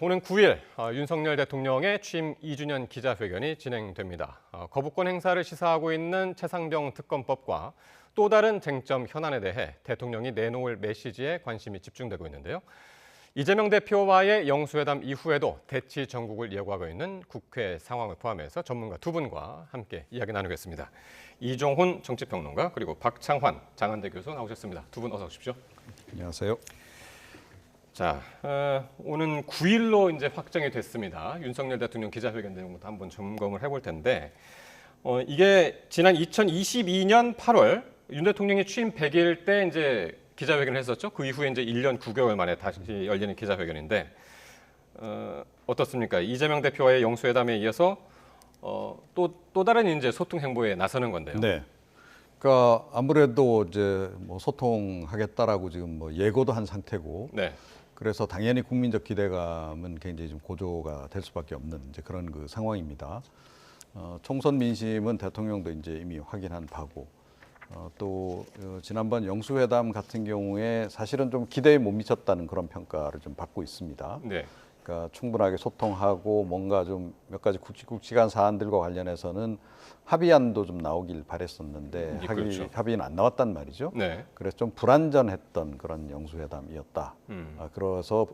오는 9일 윤석열 대통령의 취임 2주년 기자회견이 진행됩니다. 거부권 행사를 시사하고 있는 최상병 특검법과 또 다른 쟁점 현안에 대해 대통령이 내놓을 메시지에 관심이 집중되고 있는데요. 이재명 대표와의 영수회담 이후에도 대치 전국을 예고하고 있는 국회 상황을 포함해서 전문가 두 분과 함께 이야기 나누겠습니다. 이종훈 정치평론가 그리고 박창환 장한대 교수 나오셨습니다. 두 분 어서 오십시오. 안녕하세요. 자, 오는 9일로 이제 확정이 됐습니다. 윤석열 대통령 기자회견 내용부터 한번 점검을 해볼 텐데, 이게 지난 2022년 8월 윤 대통령이 취임 100일 때 이제 기자회견을 했었죠. 그 이후에 이제 1년 9개월 만에 다시 열리는 기자회견인데, 어떻습니까? 이재명 대표와의 영수회담에 이어서 또 다른 이제 소통 행보에 나서는 건데요. 네. 그러니까 아무래도 이제 뭐 소통하겠다라고 지금 뭐 예고도 한 상태고, 네. 그래서 당연히 국민적 기대감은 굉장히 좀 고조가 될 수밖에 없는 이제 그런 그 상황입니다. 총선 민심은 대통령도 이제 이미 확인한 바고, 또 지난번 영수회담 같은 경우에 사실은 좀 기대에 못 미쳤다는 그런 평가를 좀 받고 있습니다. 네. 그러니까 충분하게 소통하고 뭔가 좀 몇 가지 굵직굵직한 사안들과 관련해서는 합의안도 좀 나오길 바랬었는데 그렇죠. 합의는 안 나왔단 말이죠. 네. 그래서 좀 불안전했던 그런 영수회담이었다. 그래서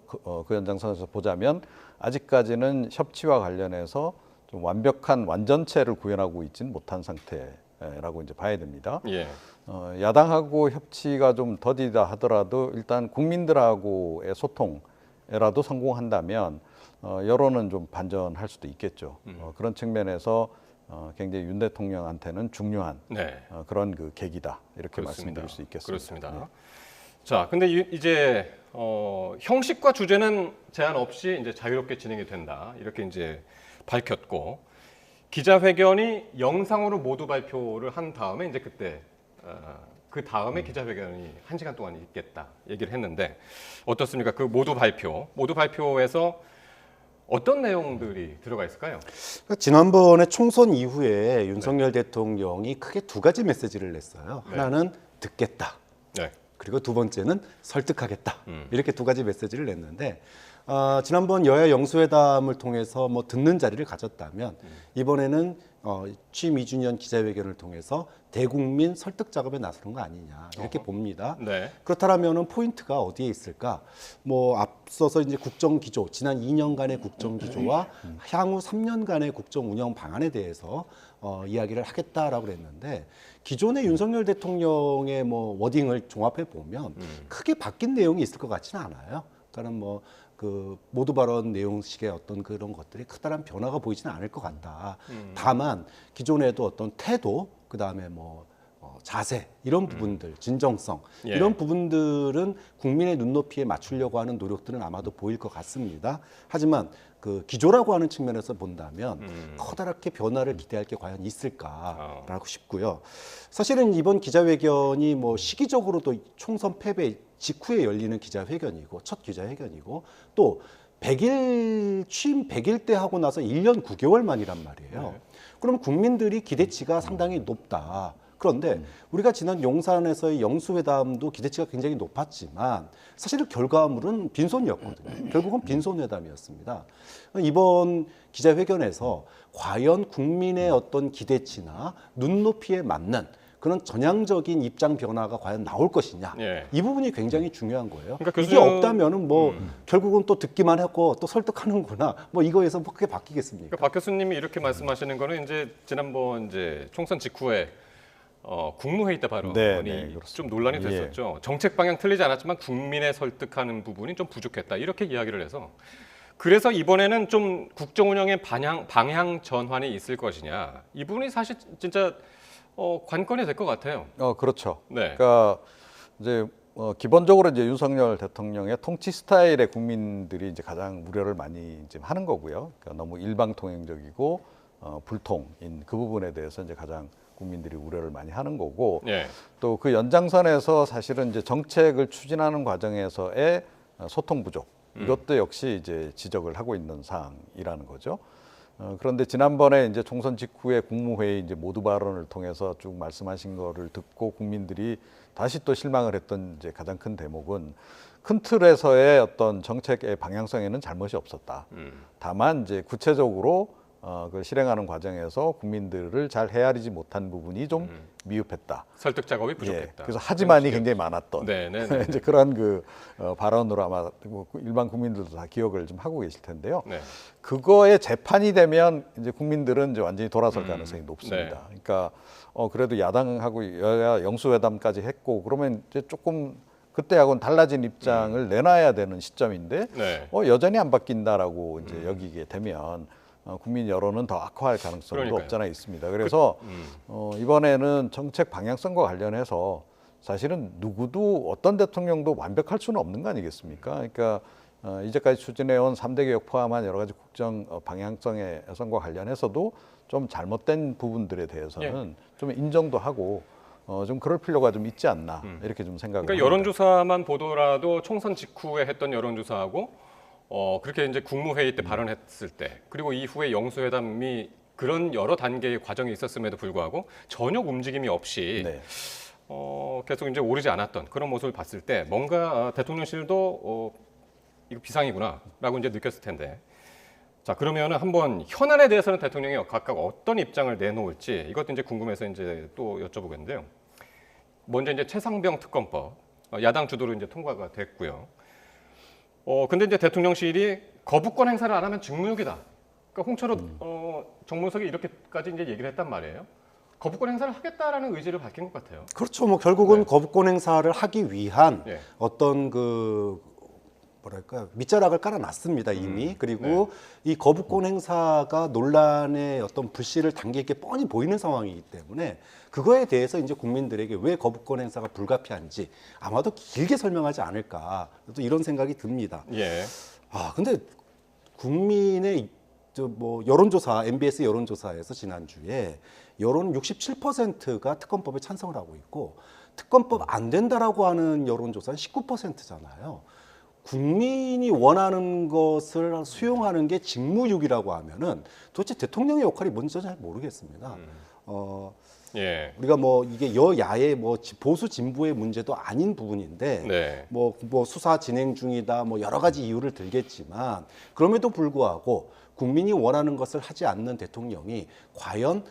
그 연장선에서 보자면 아직까지는 협치와 관련해서 좀 완벽한 완전체를 구현하고 있지는 못한 상태라고 이제 봐야 됩니다. 예. 야당하고 협치가 좀 더디다 하더라도 일단 국민들하고의 소통에라도 성공한다면 여론은 좀 반전할 수도 있겠죠. 그런 측면에서 굉장히 윤 대통령한테는 중요한 네. 그런 그 계기다 이렇게 그렇습니다. 말씀드릴 수 있겠습니다. 그렇습니다. 네. 자, 근데 이제 형식과 주제는 제한 없이 이제 자유롭게 진행이 된다 이렇게 이제 밝혔고 기자회견이 영상으로 모두 발표를 한 다음에 이제 그때 그 다음에 기자회견이 1시간 동안 있겠다 얘기를 했는데 어떻습니까? 그 모두 발표에서 어떤 내용들이 들어가 있을까요? 그러니까 지난번에 총선 이후에 윤석열 대통령이 크게 두 가지 메시지를 냈어요. 네. 하나는 듣겠다. 네. 그리고 두 번째는 설득하겠다. 이렇게 두 가지 메시지를 냈는데 지난번 여야 영수회담을 통해서 뭐 듣는 자리를 가졌다면 이번에는 취임 2주년 기자회견을 통해서 대국민 설득 작업에 나서는 거 아니냐 이렇게 봅니다. 네. 그렇다면은 포인트가 어디에 있을까? 뭐 앞서서 이제 국정 기조, 지난 2년간의 국정 기조와 향후 3년간의 국정 운영 방안에 대해서 이야기를 하겠다라고 그랬는데 기존의 윤석열 대통령의 뭐 워딩을 종합해 보면 크게 바뀐 내용이 있을 것 같지는 않아요. 그러니까는 뭐 그 모두 발언 내용식의 어떤 그런 것들이 크다란 변화가 보이지는 않을 것 같다. 다만 기존에도 어떤 태도, 그 다음에 뭐 자세 이런 부분들, 진정성 예. 이런 부분들은 국민의 눈높이에 맞추려고 하는 노력들은 아마도 보일 것 같습니다. 하지만 그 기조라고 하는 측면에서 본다면 커다랗게 변화를 기대할 게 과연 있을까라고 싶고요. 사실은 이번 기자회견이 뭐 시기적으로도 총선 패배 직후에 열리는 기자회견이고 첫 기자회견이고 또 100일 취임 100일 때 하고 나서 1년 9개월 만이란 말이에요. 네. 그럼 국민들이 기대치가 상당히 높다. 그런데 우리가 지난 용산에서의 영수회담도 기대치가 굉장히 높았지만 사실은 결과물은 빈손이었거든요. 결국은 빈손회담이었습니다. 이번 기자회견에서 과연 국민의 어떤 기대치나 눈높이에 맞는 그런 전향적인 입장 변화가 과연 나올 것이냐. 예. 이 부분이 굉장히 중요한 거예요. 그러니까 이게 없다면은 뭐 결국은 또 듣기만 했고 또 설득하는구나. 뭐 이거에서 뭐 크게 바뀌겠습니까? 그러니까 박 교수님이 이렇게 말씀하시는 거는 이제 지난번 이제 총선 직후에 국무회의 때 발언이 그렇습니다. 좀 논란이 됐었죠. 정책 방향 틀리지 않았지만 국민의 설득하는 부분이 좀 부족했다 이렇게 이야기를 해서 그래서 이번에는 좀 국정 운영의 방향 전환이 있을 것이냐 이 부분이 사실 진짜 관건이 될 것 같아요. 그렇죠. 네. 그러니까 이제 기본적으로 이제 윤석열 대통령의 통치 스타일에 국민들이 이제 가장 우려를 많이 이제 하는 거고요. 그러니까 너무 일방통행적이고 불통인 그 부분에 대해서 이제 가장 국민들이 우려를 많이 하는 거고 예. 또 그 연장선에서 사실은 이제 정책을 추진하는 과정에서의 소통 부족 이것도 역시 이제 지적을 하고 있는 사항이라는 거죠. 그런데 지난번에 이제 총선 직후에 국무회의 이제 모두 발언을 통해서 쭉 말씀하신 거를 듣고 국민들이 다시 또 실망을 했던 이제 가장 큰 대목은 큰 틀에서의 어떤 정책의 방향성에는 잘못이 없었다. 다만 이제 구체적으로 그 실행하는 과정에서 국민들을 잘 헤아리지 못한 부분이 좀 미흡했다. 설득 작업이 예, 부족했다. 그래서 하지만이 굉장히 많았던 네네. 이제 그런 그 발언으로 아마 뭐 일반 국민들도 다 기억을 좀 하고 계실 텐데요. 네. 그거에 재판이 되면 이제 국민들은 이제 완전히 돌아설 가능성이 높습니다. 네. 그러니까 그래도 야당하고 여야 영수회담까지 했고 그러면 이제 조금 그때하고는 달라진 입장을 내놔야 되는 시점인데 네. 여전히 안 바뀐다라고 이제 여기게 되면 국민 여론은 더 악화할 가능성도 그러니까요. 없잖아 있습니다. 그래서 이번에는 정책 방향성과 관련해서 사실은 누구도 어떤 대통령도 완벽할 수는 없는 거 아니겠습니까? 그러니까 이제까지 추진해온 3대 개혁 포함한 여러 가지 국정 방향성의 선과 관련해서도 좀 잘못된 부분들에 대해서는 좀 인정도 하고 좀 그럴 필요가 좀 있지 않나 이렇게 좀 생각을 그러니까 합니다. 여론조사만 보더라도 총선 직후에 했던 여론조사하고 그렇게 이제 국무회의 때 발언했을 때 그리고 이후에 영수회담이 그런 여러 단계의 과정이 있었음에도 불구하고 전혀 움직임이 없이 네. 계속 이제 오르지 않았던 그런 모습을 봤을 때 뭔가 대통령실도 이거 비상이구나라고 이제 느꼈을 텐데 자 그러면은 한번 현안에 대해서는 대통령이 각각 어떤 입장을 내놓을지 이것도 이제 궁금해서 이제 또 여쭤보겠는데요. 먼저 이제 최상병 특검법 야당 주도로 이제 통과가 됐고요. 근데 이제 대통령실이 거부권 행사를 안 하면 직무유기다. 그러니까 홍철호 정무석이 이렇게까지 이제 얘기를 했단 말이에요. 거부권 행사를 하겠다라는 의지를 밝힌 것 같아요. 그렇죠. 뭐 결국은 네. 거부권 행사를 하기 위한 네. 어떤 그 뭐랄까 밑자락을 깔아놨습니다 이미. 그리고 이 거부권 행사가 논란의 어떤 불씨를 당기게 뻔히 보이는 상황이기 때문에 그거에 대해서 이제 국민들에게 왜 거부권 행사가 불가피한지 아마도 길게 설명하지 않을까 또 이런 생각이 듭니다. 예. 근데 국민의 뭐 여론조사, MBS 여론조사에서 지난주에 여론 67%가 특검법에 찬성을 하고 있고 특검법 안 된다라고 하는 여론조사는 19%잖아요. 국민이 원하는 것을 수용하는 게 직무유기라고 하면은 도대체 대통령의 역할이 뭔지 잘 모르겠습니다. 예. 우리가 뭐 이게 여야의 뭐 보수 진보의 문제도 아닌 부분인데 네. 뭐 수사 진행 중이다 뭐 여러 가지 이유를 들겠지만 그럼에도 불구하고 국민이 원하는 것을 하지 않는 대통령이 과연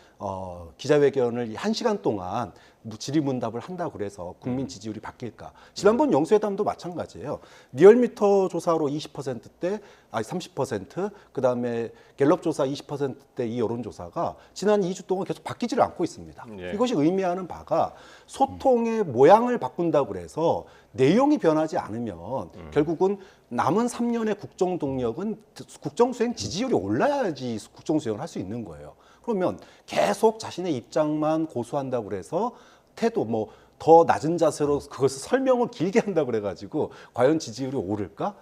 기자회견을 1시간 동안 질의응답을 한다고 그래서 국민 지지율이 바뀔까? 지난번 영수회담도 마찬가지예요. 리얼미터 조사로 20%대, 30%, 그다음에 갤럽 조사 20%대 이 여론조사가 지난 2주 동안 계속 바뀌지를 않고 있습니다. 예. 이것이 의미하는 바가 소통의 모양을 바꾼다고 그래서 내용이 변하지 않으면 결국은 남은 3년의 국정 동력은 국정 수행 지지율이 올라야지 국정 수행을 할 수 있는 거예요. 그러면 계속 자신의 입장만 고수한다고 그래서 태도 뭐 더 낮은 자세로 그것을 설명을 길게 한다고 그래가지고 과연 지지율이 오를까?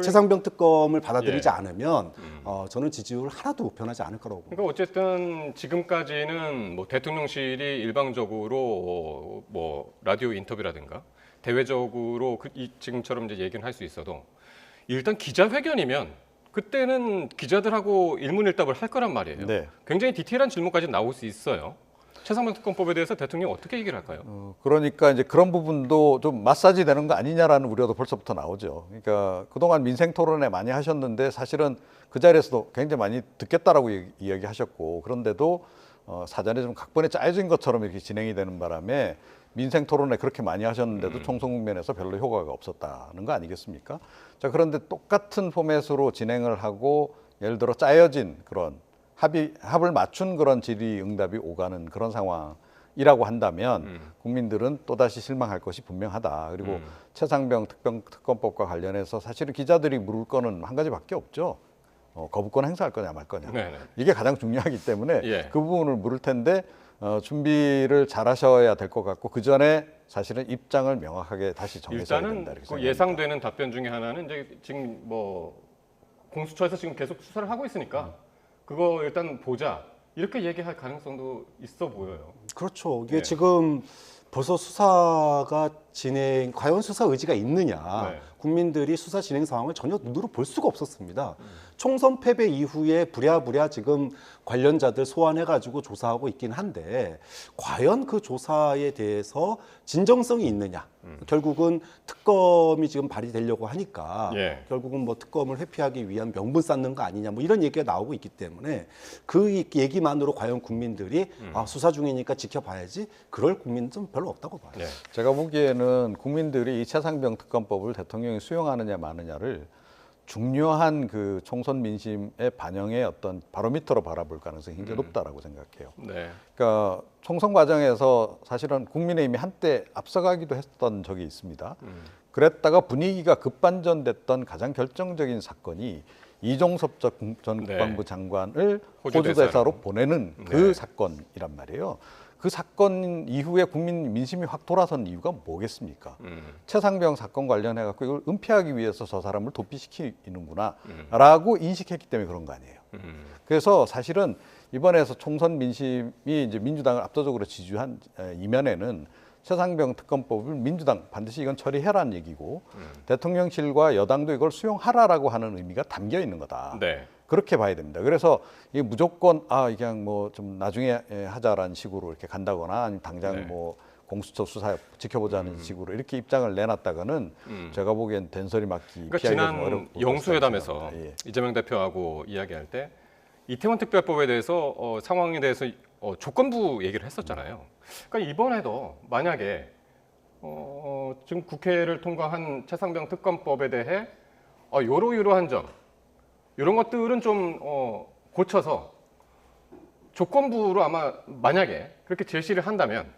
최상병 특검을 받아들이지 예. 않으면 저는 지지율 하나도 변하지 않을 거라고 봅니다. 그러니까 어쨌든 지금까지는 뭐 대통령실이 일방적으로 뭐 라디오 인터뷰라든가 대외적으로 지금처럼 이제 얘기는 할 수 있어도 일단 기자회견이면 그때는 기자들하고 일문일답을 할 거란 말이에요. 네. 굉장히 디테일한 질문까지 나올 수 있어요. 최상병 특검법에 대해서 대통령이 어떻게 얘기를 할까요? 그러니까 이제 그런 부분도 좀 마사지 되는 거 아니냐라는 우려도 벌써부터 나오죠. 그러니까 그동안 민생 토론회 많이 하셨는데 사실은 그 자리에서도 굉장히 많이 듣겠다라고 이야기하셨고 그런데도 사전에 좀 각본에 짜여진 것처럼 이렇게 진행이 되는 바람에 민생 토론회 그렇게 많이 하셨는데도 총선 국면에서 별로 효과가 없었다는 거 아니겠습니까? 자, 그런데 똑같은 포맷으로 진행을 하고 예를 들어 짜여진 그런 합을 맞춘 그런 질의응답이 오가는 그런 상황이라고 한다면 국민들은 또다시 실망할 것이 분명하다. 그리고 최상병 특검법과 관련해서 사실은 기자들이 물을 거는 한 가지밖에 없죠. 거부권 행사할 거냐 말 거냐. 네네. 이게 가장 중요하기 때문에 예. 그 부분을 물을 텐데 준비를 잘 하셔야 될 것 같고 그 전에 사실은 입장을 명확하게 다시 정해서야 된다. 일단은 이렇게 그 생각합니다. 예상되는 답변 중에 하나는 이제 지금 뭐 공수처에서 지금 계속 수사를 하고 있으니까 그거 일단 보자 이렇게 얘기할 가능성도 있어 보여요. 그렇죠. 이게 네. 지금 벌써 수사가 과연 수사 의지가 있느냐. 네. 국민들이 수사 진행 상황을 전혀 눈으로 볼 수가 없었습니다. 총선 패배 이후에 부랴부랴 지금 관련자들 소환해가지고 조사하고 있긴 한데 과연 그 조사에 대해서 진정성이 있느냐. 결국은 특검이 지금 발의되려고 하니까 예. 결국은 뭐 특검을 회피하기 위한 명분 쌓는 거 아니냐 뭐 이런 얘기가 나오고 있기 때문에 그 얘기만으로 과연 국민들이 수사 중이니까 지켜봐야지 그럴 국민은 별로 없다고 봐요. 네. 제가 보기에는 국민들이 이 최상병 특검법을 대통령이 수용하느냐 마느냐를 중요한 그 총선 민심의 반영의 어떤 바로미터로 바라볼 가능성이 굉장히 높다라고 생각해요. 네. 그러니까 총선 과정에서 사실은 국민의힘이 한때 앞서가기도 했던 적이 있습니다. 그랬다가 분위기가 급반전됐던 가장 결정적인 사건이 이종섭 전 네. 국방부 장관을 호주 호주 대사로 대사로. 보내는 그 네. 사건이란 말이에요. 그 사건 이후에 국민 민심이 확 돌아선 이유가 뭐겠습니까? 최상병 사건 관련해 갖고 이걸 은폐하기 위해서 저 사람을 도피시키는구나라고 인식했기 때문에 그런 거 아니에요. 그래서 사실은 이번에서 총선 민심이 이제 민주당을 압도적으로 지지한 이면에는 최상병 특검법을 민주당 반드시 이건 처리해라는 얘기고 대통령실과 여당도 이걸 수용하라라고 하는 의미가 담겨 있는 거다. 네. 그렇게 봐야 됩니다. 그래서 이게 무조건 그냥 뭐 좀 나중에 하자라는 식으로 이렇게 간다거나 아니면 당장 네. 뭐 공수처 수사 지켜보자는 식으로 이렇게 입장을 내놨다가는 제가 보기엔 된소리 맞기 그러니까 피하기가 좀 지난 어렵고 영수회담에서 생각합니다. 예. 이재명 대표하고 이야기할 때 이태원 특별법에 대해서 상황에 대해서 조건부 얘기를 했었잖아요. 그러니까 이번에도 만약에 지금 국회를 통과한 최상병 특검법에 대해 요러요러한 점 이런 것들은 좀 고쳐서 조건부로 아마 만약에 그렇게 제시를 한다면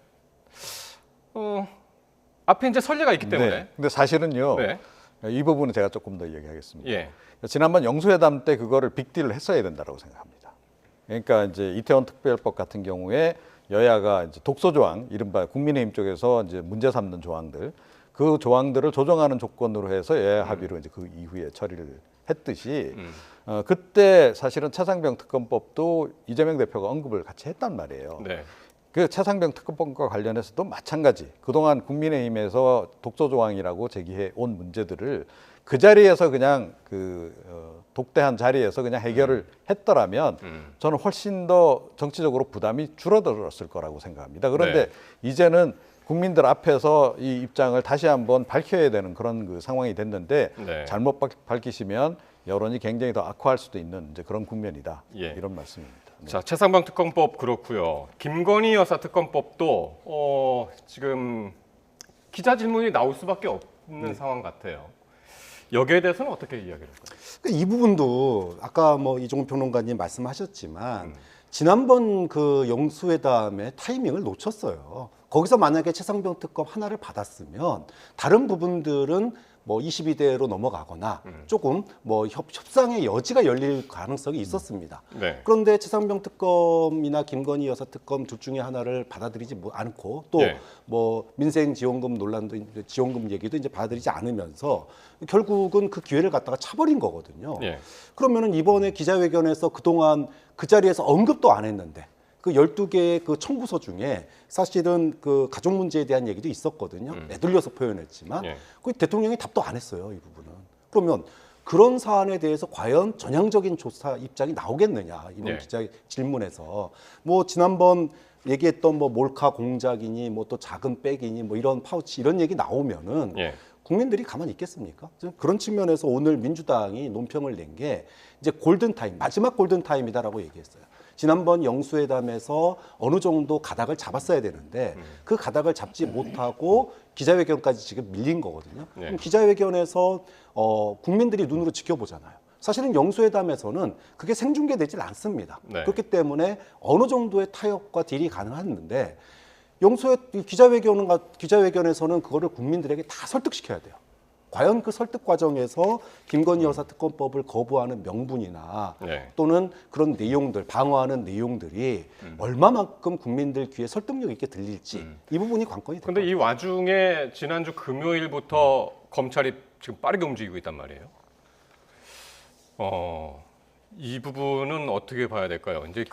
앞에 이제 선례가 있기 때문에 네. 근데 사실은요. 네. 이 부분은 제가 조금 더 이야기하겠습니다. 예. 지난번 영수회담 때 그거를 빅딜을 했어야 된다고 생각합니다. 그러니까 이제 이태원 특별법 같은 경우에 여야가 이제 독소 조항, 이른바 국민의힘 쪽에서 이제 문제 삼는 조항들, 그 조항들을 조정하는 조건으로 해서 여야 합의로 이제 그 이후에 처리를 했듯이 그때 사실은 최상병 특검법도 이재명 대표가 언급을 같이 했단 말이에요. 네. 그 최상병 특검법과 관련해서도 마찬가지. 그동안 국민의힘에서 독소 조항이라고 제기해 온 문제들을 그 자리에서 그냥 독대한 자리에서 그냥 해결을 했더라면 저는 훨씬 더 정치적으로 부담이 줄어들었을 거라고 생각합니다. 그런데 이제는 국민들 앞에서 이 입장을 다시 한번 밝혀야 되는 그런 그 상황이 됐는데 네. 잘못 밝히시면 여론이 굉장히 더 악화할 수도 있는 이제 그런 국면이다. 예. 이런 말씀입니다. 네. 자, 최상병 특검법 그렇고요. 김건희 여사 특검법도 지금 기자 질문이 나올 수밖에 없는 상황 같아요. 여기에 대해서는 어떻게 이야기를 할까요? 그러니까 이 부분도 아까 뭐 이종훈 평론가님 말씀하셨지만 지난번 그 영수회담의 타이밍을 놓쳤어요. 거기서 만약에 최상병 특검 하나를 받았으면 다른 부분들은 뭐 22대로 넘어가거나 조금 뭐 협상의 여지가 열릴 가능성이 있었습니다. 네. 그런데 최상병 특검이나 김건희 여사 특검 둘 중에 하나를 받아들이지 않고 또 네. 뭐 민생 지원금 논란도 지원금 얘기도 이제 받아들이지 않으면서 결국은 그 기회를 갖다가 차버린 거거든요. 예. 그러면은 이번에 기자회견에서 그동안 그 자리에서 언급도 안 했는데 그 12개의 그 청구서 중에 사실은 그 가족 문제에 대한 얘기도 있었거든요. 애들려서 표현했지만 예. 그 대통령이 답도 안 했어요, 이 부분은. 그러면 그런 사안에 대해서 과연 전향적인 조사 입장이 나오겠느냐, 이번 예. 기자 질문에서. 뭐 지난번 얘기했던 뭐 몰카 공작이니 뭐 또 작은 백이니 뭐 이런 파우치 이런 얘기 나오면은 예. 국민들이 가만히 있겠습니까? 그런 측면에서 오늘 민주당이 논평을 낸 게 이제 골든타임, 마지막 골든타임이다라고 얘기했어요. 지난번 영수회담에서 어느 정도 가닥을 잡았어야 되는데 그 가닥을 잡지 못하고 기자회견까지 지금 밀린 거거든요. 네. 그럼 기자회견에서 국민들이 눈으로 지켜보잖아요. 사실은 영수회담에서는 그게 생중계되질 않습니다. 네. 그렇기 때문에 어느 정도의 타협과 딜이 가능했는데 기자회견에서는 그거를 국민들에게 다 설득시켜야 돼요. 과연 그 설득 과정에서 김건희 여사 특검법을 거부하는 명분이나 네. 또는 그런 내용들, 방어하는 내용들이 얼마만큼 국민들 귀에 설득력 있게 들릴지 이 부분이 관건이 됩니다. 근데 이 와중에 지난주 금요일부터 검찰이 지금 빠르게 움직이고 있단 말이에요. 이 부분은 어떻게 봐야 될까요? 이제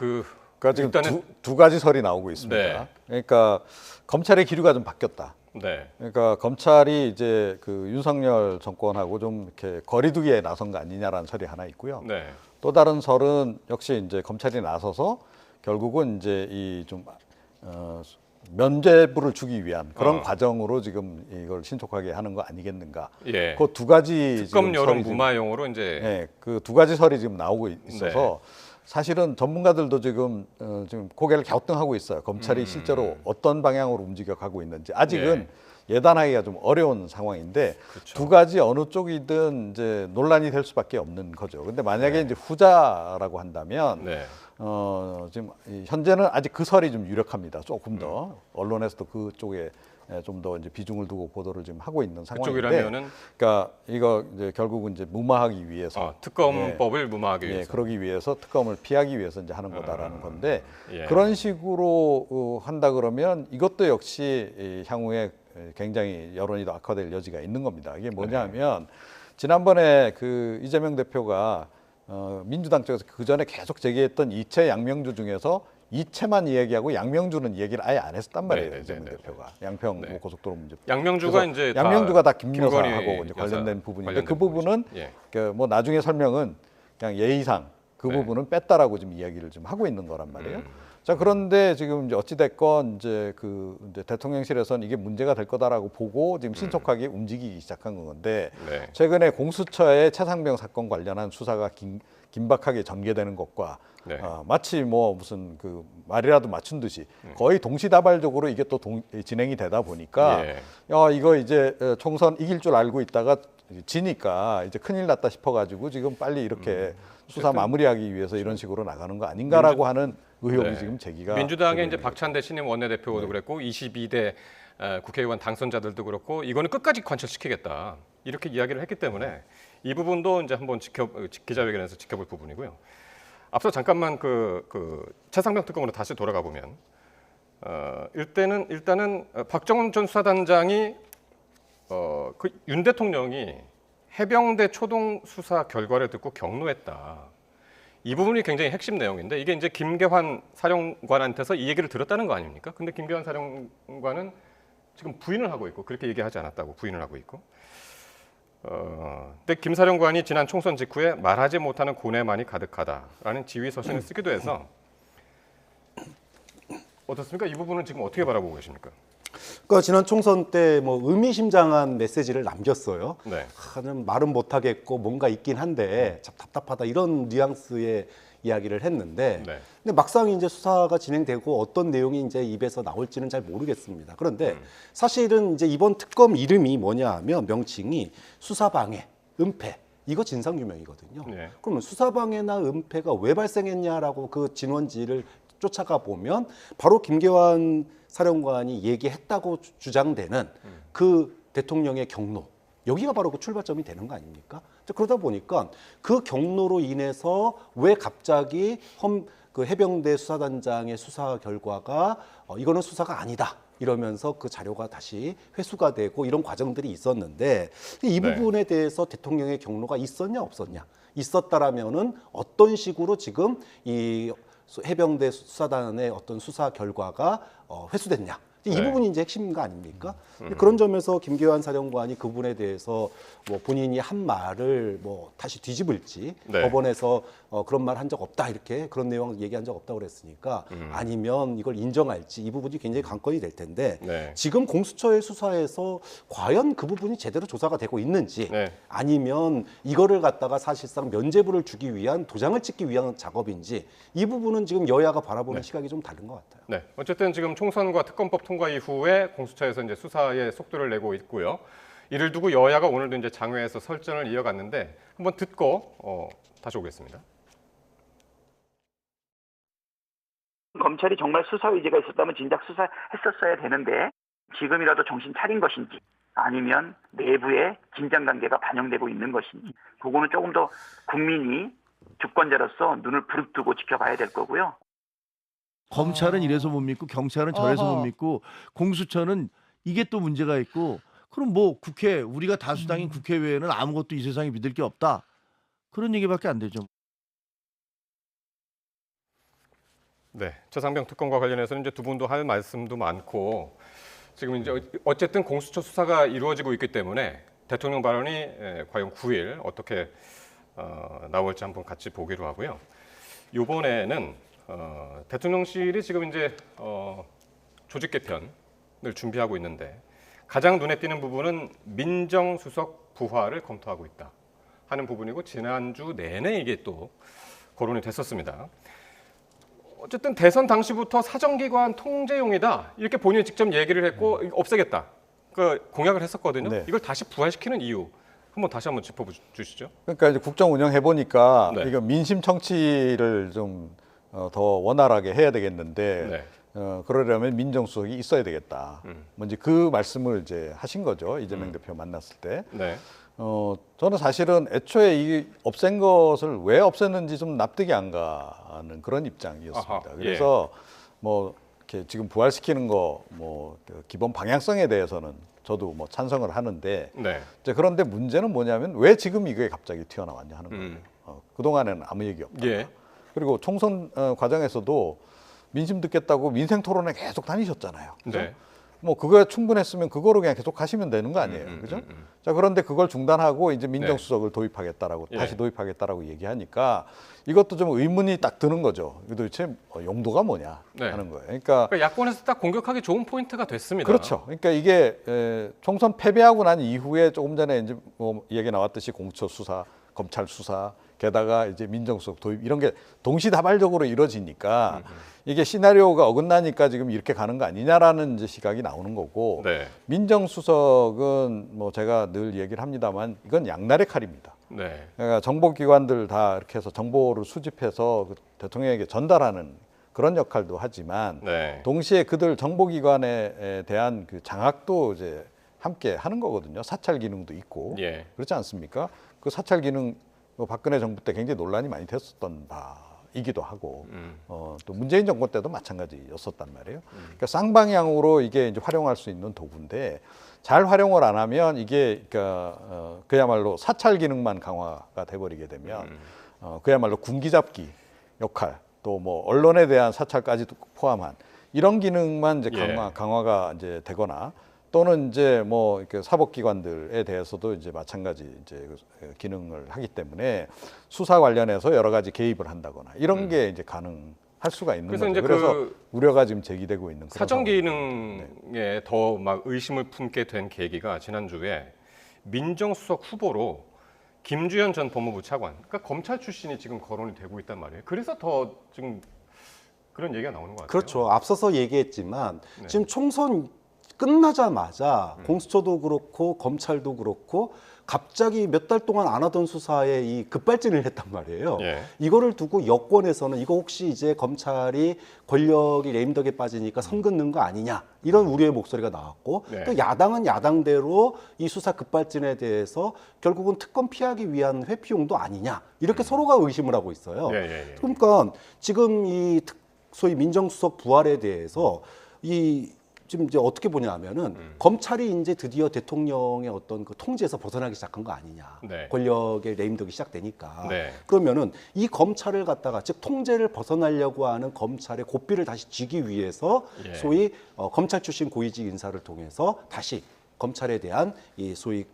그러니까 지금 일단은 두 가지 설이 나오고 있습니다. 네. 그러니까 검찰의 기류가 좀 바뀌었다. 네. 그러니까 검찰이 이제 그 윤석열 정권하고 좀 이렇게 거리두기에 나선 거 아니냐라는 설이 하나 있고요. 네. 또 다른 설은 역시 이제 검찰이 나서서 결국은 이제 이 좀 면죄부를 주기 위한 그런 과정으로 지금 이걸 신속하게 하는 거 아니겠는가? 예. 그 두 가지 특검 지금 여론 설이 지금 무마용으로 이제 네, 그 두 가지 설이 지금 나오고 있어서 네. 사실은 전문가들도 지금 지금 고개를 갸우뚱하고 있어요. 검찰이 실제로 어떤 방향으로 움직여 가고 있는지 아직은 예단하기가 좀 어려운 상황인데 그렇죠. 두 가지 어느 쪽이든 이제 논란이 될 수밖에 없는 거죠. 근데 만약에 이제 후자라고 한다면 네. 지금 현재는 아직 그 설이 좀 유력합니다. 조금 더 언론에서도 그쪽에 좀 더 이제 비중을 두고 보도를 지금 하고 있는 상황인데, 그쪽이라면은 그러니까 이거 이제 결국은 이제 무마하기 위해서 특검법을 무마하기 위해서. 그러기 위해서 특검을 피하기 위해서 이제 하는 거다라는 건데 예. 그런 식으로 한다 그러면 이것도 역시 이 향후에 굉장히 여론이 더 악화될 여지가 있는 겁니다. 이게 뭐냐면 지난번에 그 이재명 대표가 민주당 쪽에서 그 전에 계속 제기했던 이채 양명주 중에서 이채만 이야기하고 양명주는 얘기를 아예 안 했었단 말이에요. 네, 네, 이재명 네, 네. 대표가 양평 네. 뭐 고속도로 문제. 양명주가 그래서 이제 양명주가 다 김건희 김여사하고 이제 관련된 부분인데 관련된 그 부분은 부분이죠. 예. 그 뭐 나중에 설명은 그냥 예의상 그 네. 부분은 뺐다라고 지금 이야기를 좀 하고 있는 거란 말이에요. 자 그런데 지금 이제 어찌 됐건 이제 그 이제 대통령실에서는 이게 문제가 될 거다라고 보고 지금 신속하게 움직이기 시작한 건데 네. 최근에 공수처의 최상병 사건 관련한 수사가 긴박하게 전개되는 것과 네. 마치 뭐 무슨 그 말이라도 맞춘 듯이 거의 동시다발적으로 이게 또 진행이 되다 보니까 예. 이거 이제 총선 이길 줄 알고 있다가 지니까 이제 큰일 났다 싶어가지고 지금 빨리 이렇게 수사 마무리하기 위해서 이런 식으로 나가는 거 아닌가라고 하는 의혹이 네. 지금 제기가 민주당의 되고 이제 있는 박찬대 신임 원내대표도 그랬고 22대 국회의원 당선자들도 그렇고 이거는 끝까지 관철시키겠다 이렇게 이야기를 했기 때문에 이 부분도 이제 한번 기자회견에서 지켜볼 부분이고요. 앞서 잠깐만 그 최상병 특검으로 다시 돌아가 보면 일단은 박정훈 전 수사단장이 그 윤 대통령이 해병대 초동 수사 결과를 듣고 경로했다. 이 부분이 굉장히 핵심 내용인데 이게 이제 김계환 사령관한테서 이 얘기를 들었다는 거 아닙니까? 근데 김계환 사령관은 지금 부인을 하고 있고 그렇게 얘기하지 않았다고 부인을 하고 있고. 근데 김 사령관이 지난 총선 직후에 말하지 못하는 고뇌만이 가득하다라는 지휘 서신을 쓰기도 해서 어떻습니까? 이 부분은 지금 어떻게 바라보고 계십니까? 그러니까 지난 총선 때 뭐 의미심장한 메시지를 남겼어요. 네. 말은 못하겠고 뭔가 있긴 한데 참 답답하다 이런 뉘앙스의 이야기를 했는데 네. 근데 막상 이제 수사가 진행되고 어떤 내용이 이제 입에서 나올지는 잘 모르겠습니다. 그런데 사실은 이제 이번 특검 이름이 뭐냐 하면 명칭이 수사방해, 은폐 이거 진상규명이거든요. 네. 그러면 수사방해나 은폐가 왜 발생했냐라고 그 진원지를 쫓아가 보면 바로 김계환 사령관이 얘기했다고 주장되는 그 대통령의 경로 여기가 바로 그 출발점이 되는 거 아닙니까? 그러다 보니까 그 경로로 인해서 왜 갑자기 그 해병대 수사단장의 수사 결과가 이거는 수사가 아니다 이러면서 그 자료가 다시 회수가 되고 이런 과정들이 있었는데 이 네. 부분에 대해서 대통령의 경로가 있었냐 없었냐 있었다라면은 어떤 식으로 지금 이 해병대 수사단의 어떤 수사 결과가 회수됐냐 이 네. 부분이 이제 핵심인 거 아닙니까? 그런 점에서 김계환 사령관이 그분에 대해서 뭐 본인이 한 말을 뭐 다시 뒤집을지 네. 법원에서 그런 말 한 적 없다 이렇게 그런 내용 얘기한 적 없다고 그랬으니까 아니면 이걸 인정할지 이 부분이 굉장히 관건이 될 텐데 네. 지금 공수처의 수사에서 과연 그 부분이 제대로 조사가 되고 있는지 네. 아니면 이거를 갖다가 사실상 면죄부를 주기 위한 도장을 찍기 위한 작업인지 이 부분은 지금 여야가 바라보는 시각이 좀 다른 것 같아요. 네, 어쨌든 지금 총선과 특검법 통과 이후에 공수처에서 이제 수사에 속도를 내고 있고요. 이를 두고 여야가 오늘도 이제 장외에서 설전을 이어갔는데 한번 듣고 다시 오겠습니다. 검찰이 정말 수사 의지가 있었다면 진작 수사했었어야 되는데 지금이라도 정신 차린 것인지 아니면 내부의 긴장 관계가 반영되고 있는 것인지 그거는 조금 더 국민이 주권자로서 눈을 부릅뜨고 지켜봐야 될 거고요. 검찰은 이래서 못 믿고 경찰은 저래서 못 믿고 공수처는 이게 또 문제가 있고 그럼 뭐 국회 우리가 다수당인 국회 외에는 아무것도 이 세상에 믿을 게 없다 그런 얘기밖에 안 되죠. 네, 최상병 특검과 관련해서는 이제 두 분도 할 말씀도 많고 지금 이제 어쨌든 공수처 수사가 이루어지고 있기 때문에 대통령 발언이 과연 9일 어떻게 나올지 한번 같이 보기로 하고요. 이번에는 대통령실이 지금 이제 조직 개편을 준비하고 있는데 가장 눈에 띄는 부분은 민정수석 부활을 검토하고 있다 하는 부분이고 지난주 내내 이게 또 거론이 됐었습니다. 어쨌든 대선 당시부터 사정기관 통제용이다 이렇게 본인이 직접 얘기를 했고 없애겠다 그 공약을 했었거든요. 네. 이걸 다시 부활시키는 이유 다시 한번 짚어주시죠. 그러니까 이제 국정 운영 해보니까 네. 이거 민심 청취를 좀 더 원활하게 해야 되겠는데 네. 그러려면 민정수석이 있어야 되겠다. 먼저 그 말씀을 이제 하신 거죠. 이재명 대표 만났을 때. 네. 저는 사실은 애초에 이 없앤 것을 왜 없앴는지 좀 납득이 안 가는 그런 입장이었습니다. 아하, 그래서 뭐 이렇게 지금 부활시키는 거 뭐 기본 방향성에 대해서는 저도 뭐 찬성을 하는데 네. 이제 그런데 문제는 뭐냐면 왜 지금 이게 갑자기 튀어나왔냐 하는 거예요. 그동안에는 아무 얘기 없다. 예. 그리고 총선 과정에서도 민심 듣겠다고 민생 토론에 계속 다니셨잖아요. 그죠? 네. 뭐 그거에 충분했으면 그거로 그냥 계속 하시면 되는 거 아니에요. 그죠? 자, 그런데 그걸 중단하고 이제 민정수석을 도입하겠다라고 예. 다시 도입하겠다라고 얘기하니까 이것도 좀 의문이 딱 드는 거죠. 이거 도대체 용도가 뭐냐 네. 하는 거예요. 그러니까 그러니까 야권에서 딱 공격하기 좋은 포인트가 됐습니다. 그렇죠. 그러니까 이게 총선 패배하고 난 이후에 조금 전에 이제 뭐 얘기 나왔듯이 공처 수사, 검찰 수사, 게다가 이제 민정수석 도입 이런 게 동시다발적으로 이루어지니까 이게 시나리오가 어긋나니까 지금 이렇게 가는 거 아니냐라는 이제 시각이 나오는 거고 네. 민정수석은 뭐 제가 늘 얘기를 합니다만 이건 양날의 칼입니다. 네. 그러니까 정보기관들 다 이렇게 해서 정보를 수집해서 그 대통령에게 전달하는 그런 역할도 하지만 네. 동시에 그들 정보기관에 대한 그 장악도 이제 함께 하는 거거든요. 사찰 기능도 있고 예. 그렇지 않습니까? 그 사찰 기능 뭐 박근혜 정부 때 굉장히 논란이 많이 됐었던 바이기도 하고 또 문재인 정권 때도 마찬가지였었단 말이에요. 그러니까 쌍방향으로 이게 이제 활용할 수 있는 도구인데 잘 활용을 안 하면 이게 그러니까 그야말로 사찰 기능만 강화가 돼버리게 되면 그야말로 군기잡기 역할 또 뭐 언론에 대한 사찰까지도 포함한 이런 기능만 이제 예. 강화가 이제 되거나 또는 이제 뭐 이렇게 사법기관들에 대해서도 이제 마찬가지 이제 기능을 하기 때문에 수사 관련해서 여러 가지 개입을 한다거나 이런 게 이제 가능할 수가 있는 그래서 거죠. 이제 그래서 그 우려가 지금 제기되고 있는 그런 사정 상황입니다. 기능에 더 막 의심을 품게 된 계기가 지난주에 민정수석 후보로 김주현 전 법무부 차관, 그러니까 검찰 출신이 지금 거론이 되고 있단 말이에요. 그래서 더 지금 그런 얘기가 나오는 것 같아요. 그렇죠. 앞서서 얘기했지만 네. 지금 총선 끝나자마자 공수처도 그렇고 검찰도 그렇고 갑자기 몇 달 동안 안 하던 수사에 이 급발진을 했단 말이에요. 예. 이거를 두고 여권에서는 이거 혹시 이제 검찰이 권력이 레임덕에 빠지니까 선 긋는 거 아니냐 이런 우려의 목소리가 나왔고 네. 또 야당은 야당대로 이 수사 급발진에 대해서 결국은 특검 피하기 위한 회피용도 아니냐 이렇게 서로가 의심을 하고 있어요. 예, 예, 예. 그러니까 지금 이 소위 민정수석 부활에 대해서 이 지금 이제 어떻게 보냐면은 검찰이 이제 드디어 대통령의 어떤 그 통제에서 벗어나기 시작한 거 아니냐. 네. 권력의 레임덕이 시작되니까. 네. 그러면은 이 검찰을 갖다가 즉 통제를 벗어나려고 하는 검찰의 고삐를 다시 쥐기 위해서 예. 소위 검찰 출신 고위직 인사를 통해서 다시 검찰에 대한 이 소위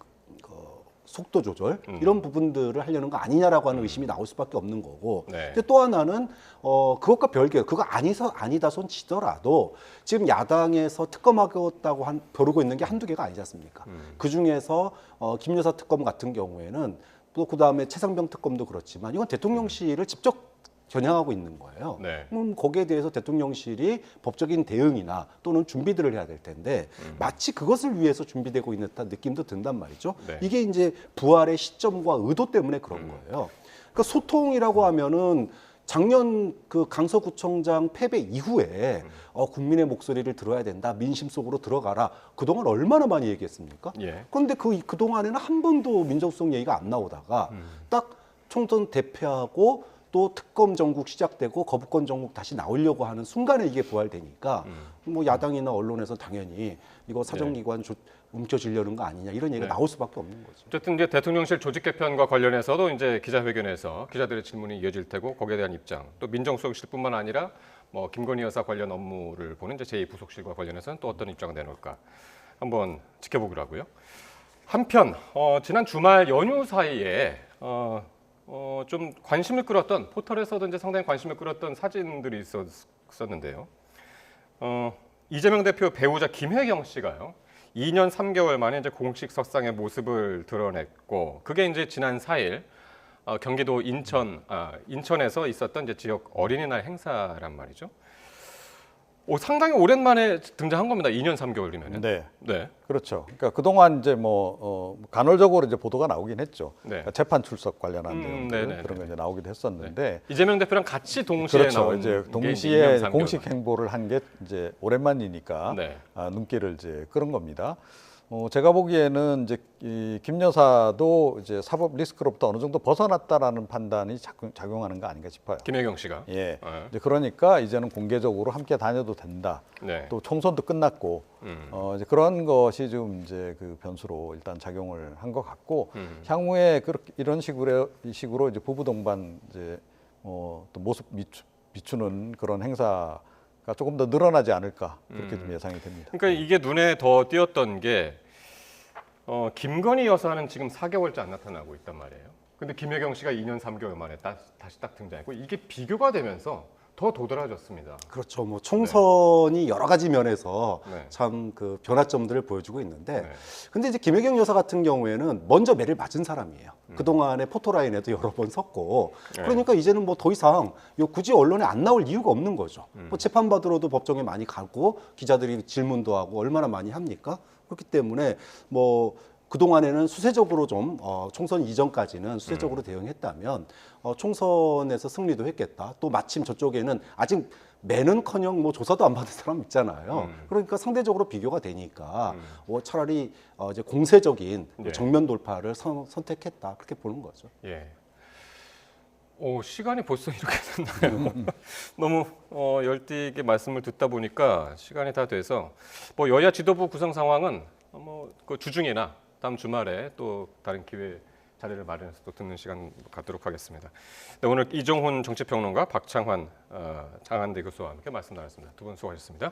속도 조절 이런 부분들을 하려는 거 아니냐라고 하는 의심이 나올 수밖에 없는 거고. 네. 근데 또 하나는 그것과 별개 그거 아니다 손 치더라도 지금 야당에서 특검하겠다고 벼르고 있는 게 한두 개가 아니지 않습니까? 그 중에서 김 여사 특검 같은 경우에는 또 그다음에 최상병 특검도 그렇지만 이건 대통령실을 직접 겨냥하고 있는 거예요. 네. 거기에 대해서 대통령실이 법적인 대응이나 또는 준비들을 해야 될 텐데 마치 그것을 위해서 준비되고 있는 듯한 느낌도 든단 말이죠. 네. 이게 이제 부활의 시점과 의도 때문에 그런 거예요. 그러니까 소통이라고 하면은 작년 그 강서구청장 패배 이후에 국민의 목소리를 들어야 된다. 민심 속으로 들어가라. 그동안 얼마나 많이 얘기했습니까? 예. 그런데 그동안에는 한 번도 민정수석 얘기가 안 나오다가 딱 총선 대패하고 또 특검 전국 시작되고 거부권 전국 다시 나오려고 하는 순간에 이게 부활되니까 뭐 야당이나 언론에서 당연히 이거 사정기관 움켜쥐려는 거 아니냐 이런 얘기가 네. 나올 수밖에 없는 거죠. 어쨌든 이제 대통령실 조직 개편과 관련해서도 이제 기자회견에서 기자들의 질문이 이어질 테고 거기에 대한 입장, 또 민정수석실뿐만 아니라 뭐 김건희 여사 관련 업무를 보는 이제 제2부속실과 관련해서는 또 어떤 입장을 내놓을까 한번 지켜보기로 하고요. 한편 지난 주말 연휴 사이에 좀 관심을 끌었던 포털에서도 이제 상당히 관심을 끌었던 사진들이 있었는데요. 이재명 대표 배우자 김혜경 씨가요. 2년 3개월 만에 이제 공식 석상의 모습을 드러냈고 그게 이제 지난 4일 경기도 인천에서 있었던 이제 지역 어린이날 행사란 말이죠. 상당히 오랜만에 등장한 겁니다. 2년 3개월이면은. 네. 네. 그렇죠. 그러니까 그동안 이제 뭐 간헐적으로 이제 보도가 나오긴 했죠. 네. 그러니까 재판 출석 관련한 내용들 네네네. 그런 거 이제 나오기도 했었는데 이재명 대표랑 같이 동시에 그렇죠. 나온 이제 게 동시에 2년 3개월 공식 만에. 행보를 한 게 이제 오랜만이니까 네. 눈길을 이제 끌은 겁니다. 제가 보기에는 이제 김 여사도 이제 사법 리스크로부터 어느 정도 벗어났다라는 판단이 작용하는 거 아닌가 싶어요. 김혜경 씨가. 예. 네. 이제 그러니까 이제는 공개적으로 함께 다녀도 된다. 네. 또 총선도 끝났고 이제 그런 것이 좀 이제 그 변수로 일단 작용을 한 것 같고 향후에 이런 식으로 이제 부부 동반 이제 또 모습 비추는 그런 행사가 조금 더 늘어나지 않을까 그렇게 좀 예상이 됩니다. 그러니까 이게 눈에 더 띄었던 게 김건희 여사는 지금 4개월째 안 나타나고 있단 말이에요. 근데 김혜경 씨가 2년 3개월 만에 다시 딱 등장했고 이게 비교가 되면서 더 도드라졌습니다. 그렇죠. 뭐 총선이 여러 가지 면에서 네. 참 그 변화점들을 보여주고 있는데, 네. 근데 이제 김혜경 여사 같은 경우에는 먼저 매를 맞은 사람이에요. 그동안에 포토라인에도 여러 번 섰고, 네. 그러니까 이제는 뭐 더 이상 굳이 언론에 안 나올 이유가 없는 거죠. 뭐 재판받으러도 법정에 많이 가고 기자들이 질문도 하고 얼마나 많이 합니까? 그렇기 때문에 뭐 그동안에는 수세적으로 좀 총선 이전까지는 수세적으로 대응했다면 총선에서 승리도 했겠다. 또 마침 저쪽에는 아직 매는커녕 뭐 조사도 안 받은 사람 있잖아요. 그러니까 상대적으로 비교가 되니까 차라리 이제 공세적인 네. 정면 돌파를 선택했다. 그렇게 보는 거죠. 예. 시간이 벌써 이렇게 됐나요? 너무 열띠게 말씀을 듣다 보니까 시간이 다 돼서 뭐 여야 지도부 구성 상황은 그 주중이나 다음 주말에 또 다른 기회 자리를 마련해서 또 듣는 시간 갖도록 하겠습니다. 네, 오늘 이종훈 정치평론가 박창환 장한대 교수와 함께 말씀 나눴습니다. 두 분 수고하셨습니다.